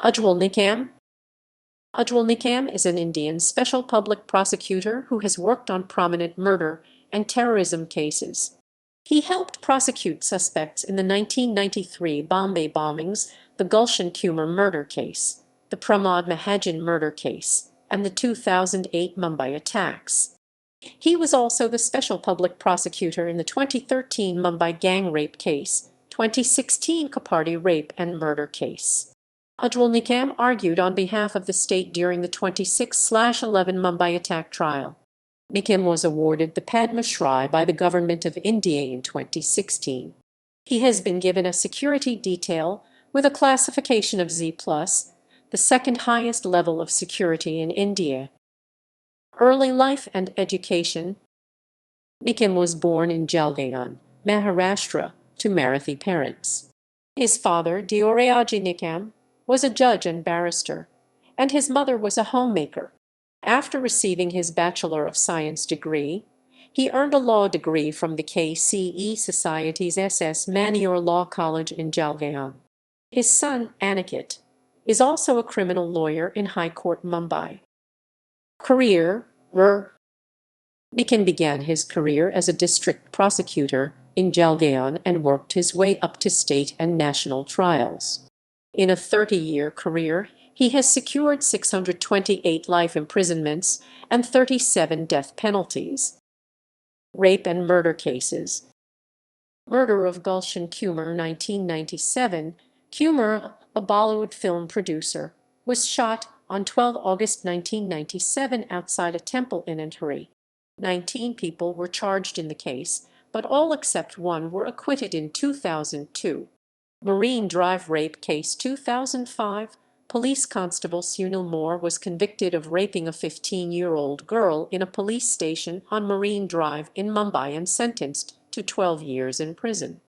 Ujjwal Nikam. Ujjwal Nikam is an Indian special public prosecutor who has worked on prominent murder and terrorism cases. He helped prosecute suspects in the 1993 Bombay bombings, the Gulshan Kumar murder case, the Pramod Mahajan murder case, and the 2008 Mumbai attacks. He was also the special public prosecutor in the 2013 Mumbai gang rape case, 2016 Kopardi rape and murder case. Ujjwal Nikam argued on behalf of the state during the 26/11 Mumbai attack trial. Nikam was awarded the Padma Shri by the Government of India in 2016. He has been given a security detail with a classification of Z+, the second highest level of security in India. Early life and education. Nikam was born in Jalgaon, Maharashtra, to Marathi parents. His father, Ujjwal Nikam, was a judge and barrister, and his mother was a homemaker. After receiving his Bachelor of Science degree, he earned a law degree from the KCE Society's SS Manioor Law College in Jalgaon. His son, Aniket, is also a criminal lawyer in High Court, Mumbai. Career. Nikam began his career as a district prosecutor in Jalgaon and worked his way up to state and national trials. In a 30-year career, he has secured 628 life imprisonments and 37 death penalties. Rape and murder cases. Murder of Gulshan Kumar, 1997. Kumar, a Bollywood film producer, was shot on 12 August 1997 outside a temple in Antari. 19 people were charged in the case, but all except one were acquitted in 2002. Marine Drive rape case 2005. Police Constable Sunil Moore was convicted of raping a 15-year-old girl in a police station on Marine Drive in Mumbai and sentenced to 12 years in prison.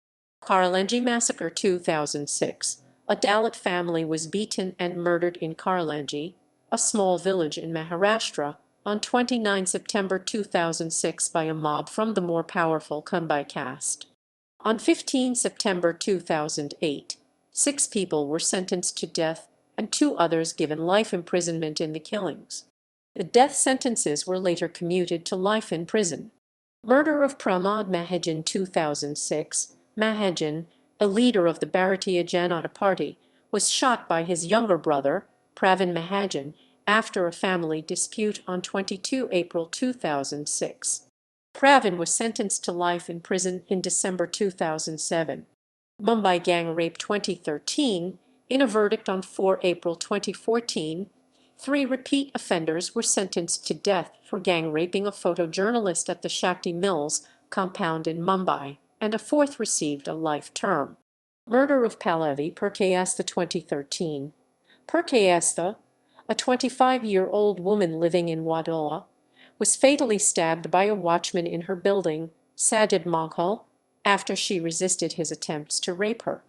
Lenji Massacre 2006. A Dalit family was beaten and murdered in Lenji, a small village in Maharashtra, on 29 September 2006 by a mob from the more powerful Mumbai caste. On 15 September 2008, 6 people were sentenced to death and 2 others given life imprisonment in the killings. The death sentences were later commuted to life in prison. Murder of Pramod Mahajan 2006. Mahajan, a leader of the Bharatiya Janata Party, was shot by his younger brother, Pramod Mahajan, after a family dispute on 22 April 2006. Pramod was sentenced to life in prison in December 2007. Mumbai gang rape 2013. In a verdict on 4 April 2014, 3 repeat offenders were sentenced to death for gang raping a photojournalist at the Shakti Mills compound in Mumbai, and a 4th received a life term. Murder of Pallavi Purkayastha 2013. Purkayastha, a 25-year-old woman living in Wadola, was fatally stabbed by a watchman in her building, Sajid Maghal, after she resisted his attempts to rape her.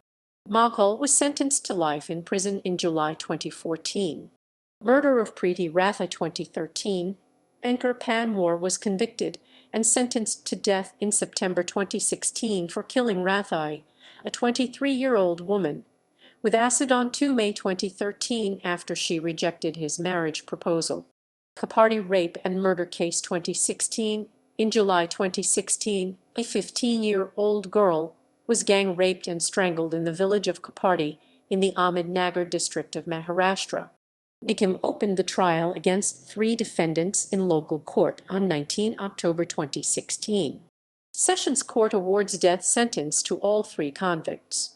Maghal was sentenced to life in prison in July 2014. Murder of Preeti Ratha 2013. Anchor Panmore was convicted and sentenced to death in September 2016 for killing Rathai, a 23-year-old woman, with acid on 2 May 2013 after she rejected his marriage proposal. Kopardi rape and murder case 2016. In July 2016, a 15-year-old girl was gang raped and strangled in the village of Kopardi in the Ahmednagar district of Maharashtra. Nikam opened the trial against 3 defendants in local court on 19 October 2016. Sessions Court awards death sentence to all 3 convicts.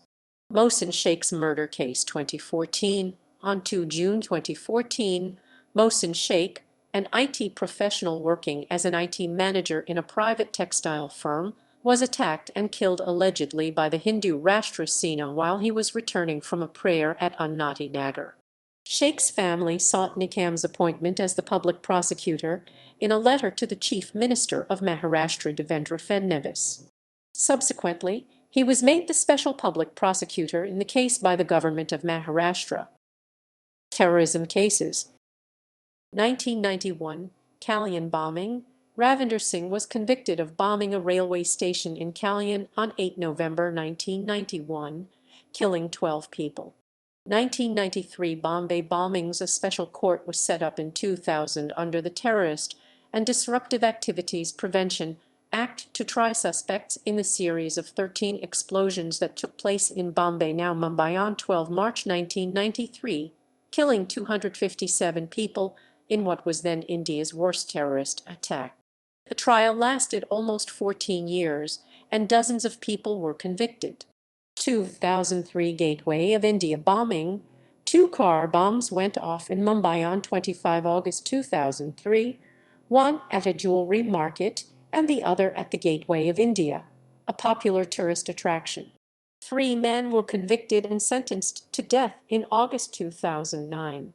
Mohsin Sheikh's murder case 2014. On 2 June 2014, Mohsin Shaikh, an IT professional working as an IT manager in a private textile firm, was attacked and killed allegedly by the Hindu Rashtra Sena while he was returning from a prayer at Unnati Nagar. Sheikh's family sought Nikam's appointment as the public prosecutor in a letter to the Chief Minister of Maharashtra Devendra Fadnavis. Subsequently, he was made the special public prosecutor in the case by the government of Maharashtra. Terrorism cases. 1991 Kalyan bombing. Ravinder Singh was convicted of bombing a railway station in Kalyan on 8 November 1991, killing 12 people. 1993 Bombay Bombings. A special court was set up in 2000 under the Terrorist and Disruptive Activities Prevention Act to try suspects in the series of 13 explosions that took place in Bombay, now Mumbai, on 12 March 1993, killing 257 people in what was then India's worst terrorist attack. The trial lasted almost 14 years, and dozens of people were convicted. 2003 Gateway of India bombing. Two car bombs went off in Mumbai on 25 August 2003, one at a jewelry market and the other at the Gateway of India, a popular tourist attraction. Three men were convicted and sentenced to death in August 2009.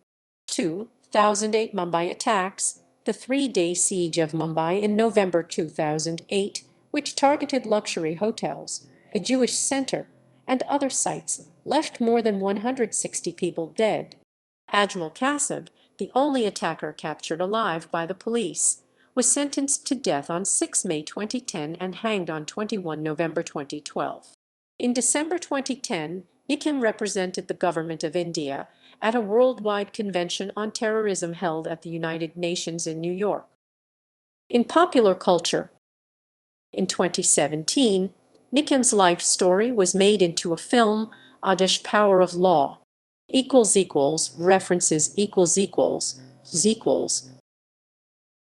2008 Mumbai attacks. The three-day siege of Mumbai in November 2008, which targeted luxury hotels, a Jewish center, and other sites, left more than 160 people dead. Ujjwal Nikam, the only attacker captured alive by the police, was sentenced to death on 6 May 2010 and hanged on 21 November 2012. In December 2010, Nikam represented the government of India at a worldwide convention on terrorism held at the United Nations in New York. In popular culture, in 2017, Nikam's life story was made into a film, Adish Power of Law. References